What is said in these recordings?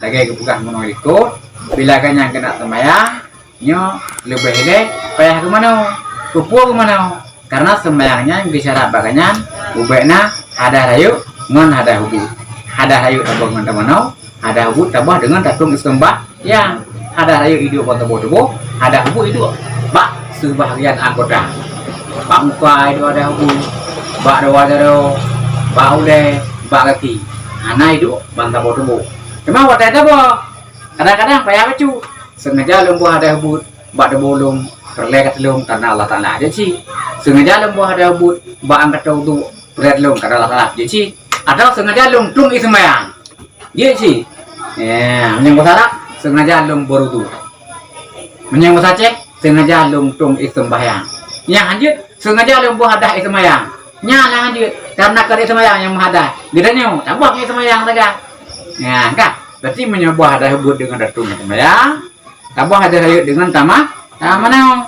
lagi kebuka menolak ikut bila kan yang kena sembahyang nyo lebih deh payah ke mana kupu ke mana karena sembahyangnya bicara baganyan ubekna ada rayu ngon ada hubu ada rayu tabah ngon tamano ada hubu tabah dengan tatung sembah yang ada rayu hidup atau bodoh ada hubu itu bak sebahagian anggota bak muka itu ada hubu bak doa bak ule bak kaki anak itu bangsa bodoh memang waktu itu kadang-kadang payah cu sengaja lomba ada hubu bak bolong terlekat lom karena Allah Ta'ala aja sih sengaja lom buah ada but ba angkat tu berat lom karena Allah Ta'ala jadi sih atau sengaja lom tung ismayang dia sih menyang bosarak sengaja lom baru tu menyang bosacek sengaja lom tung ismayang yang lanjut sengaja lom buah ada ismayang nyala lanjut karena kerja ismayang yang menghadap bedanya tambah ismayang saja ya enggak berarti menyobuh ada but dengan datung ismayang tambah ada rayu dengan tamah mana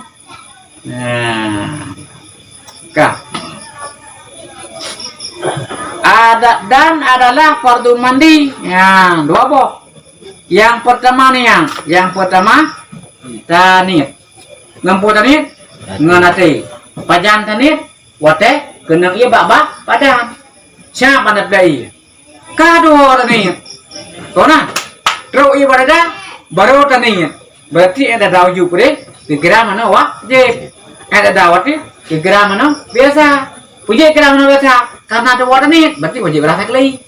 ada dan adalah fardu mandi ya dua boh yang pertama nih yang pertama tanit ngempu tanit nganate pajan tanit wate kena iya baba padan siapa nak dai kado tanit kona terus iya pada baru tanit berarti ada daun jupre kira mana wajib ada dawat ni kira mana biasa puji kira mana biasa karena ada wadah ni berarti wajib rasa lagi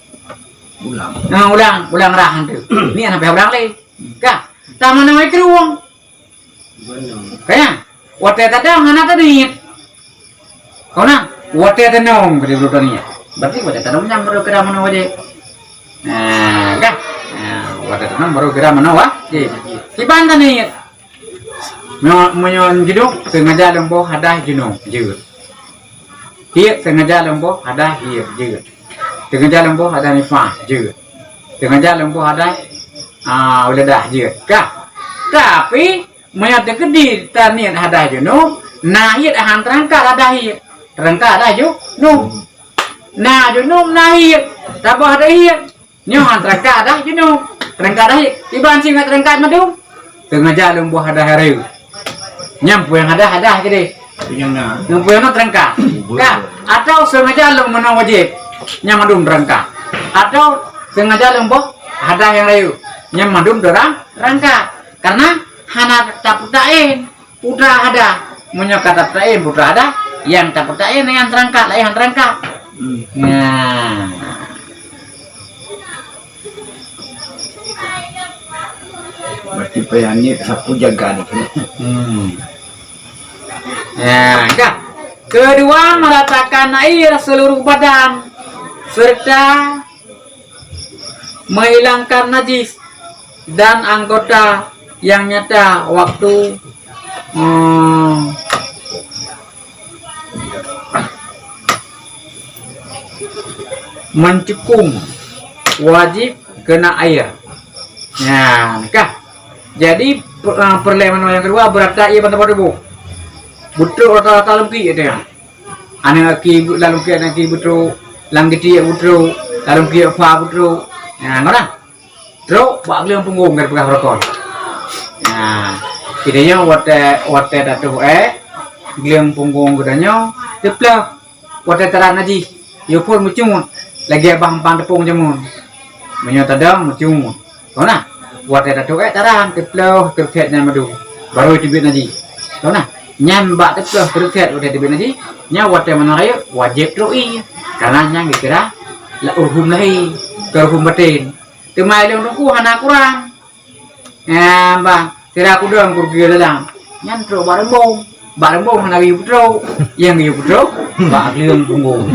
ulang rahan tu ni anak ulang lagi kah sama nama keruang kaya wadah tadi mana tadi kau nak wadah tenong kiri berutan ni berarti wadah tenong yang baru kira mana wajib kah wadah tenong baru kira mana wajib tiban tadi menyon juduk sengaja lemboh ada junung jut hiya sengaja lemboh ada hiya jut sengaja lemboh ada nifah jut sengaja lemboh ada uladah jut kah tapi menyon tegedi tanian ada junung nahit ahan terangkat ada hiya terangkat ada junung nah junung nahit tabah ada hiya nyohan terangkat ada junung terangkat ada hiya tiban singat terangkat madu sengaja lemboh ada hari nyampu yang ada gede nyampu yang terangkat kah atau sengaja lem menang wajib nyamadum terangkat atau sengaja lem boh ada yang layu nyamadum terangkat karena hana taputain putra ada menyokat taputain putra ada yang taputain yang terangkat yang terangkat nah berarti payahnya sapu jaga nih. Ya, enggak. Kedua meratakan air seluruh badan serta menghilangkan najis dan anggota yang nyata waktu mencekung wajib kena air. Ya, enggak. Jadi perleman yang kedua berarti ia pada bu butuh rata-rata lempi itu ya anak ki lalu ki anak ki butuh langgiti butuh lalu ki apa butuh nah mana terus bak liang punggung dari pegah rokok nah idenya wate datu liang punggung gedanya diplah wate teran aja yo pun mucung lagi abang pang tepung jamun menyata dong mucung mana wate datu taran diplah terkait madu baru dibit aja mana nyambak tepuh terkait udah dibit aja nyawat yang menarik wajib roi karena yang dikira la urhum lahi kerhum batin temai yang nunggu hana kurang bang kira aku dong kurgi dalam nyantro bareng bom hana ibu tro yang ibu tro bak liang punggung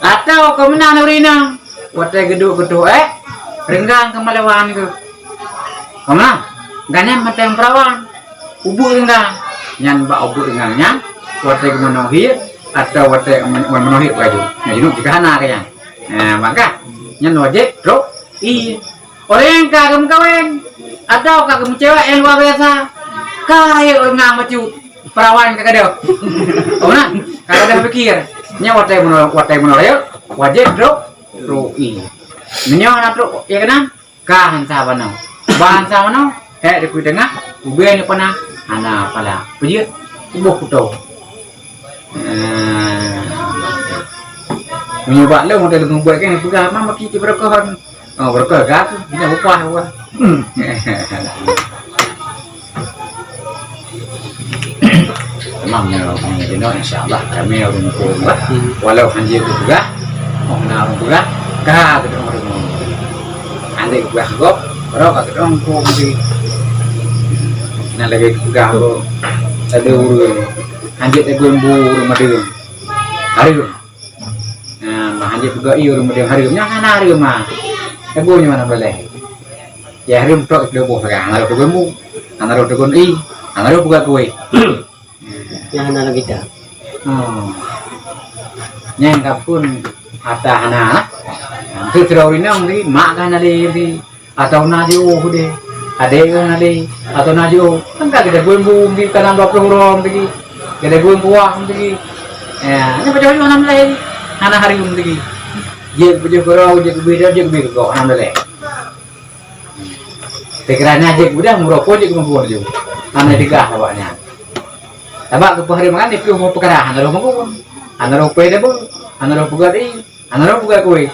atau kemenang urina wate geduk renggang kemalawan itu kemana ganyan matang perawan ubu renggang nyan ba ubu renggangnya wate menohi atau wate menohi baju nah ini jika hana kaya maka nyan wajib bro orang kagum kawin atau kagum cewek yang luar biasa kaya rengang maju perawan kagak ada nah kagak ada pikir nya wate menohi wajib bro Menyo anak truk ya kan? Kahan sabano. Bahan sabano, di tengah, ube ni pernah, anak pala. Puji, ibu kuto. Menyoba lo model membuat kan, bukan mama kita berkohan. Oh berkohan kat, kita upah upah. Memang ni insyaallah kami orang kuat. Walau hanya itu juga, orang juga, kah kita orang. Anda juga gop, orang kata orang kau mesti. Nah lagi juga aku ada urut, anjir aku embur madem, hari tu. Nah anjir juga iur madem hari tu, nyakan hari tu mah, embur mana boleh. Ya hari tu tak boleh sekarang, hari tu embur, hari tu kon i, hari tu buka kue. Yang anak kita. Yang kapun ada anak. Itu terlalu inang di mak kan di atau najo deh ada yang nadi atau najo kan kita buim di tanam dua puluh lagi kita buim buah lagi ya ini macam mana lagi anak hari lagi je punya korau je beda kau anak lagi pikirannya je udah merokok je kemampuan je anak tiga awaknya tabak kepahari makan di piu mau perkara anak rokok anak rokok deh bu anak rokok gadi anak rokok kue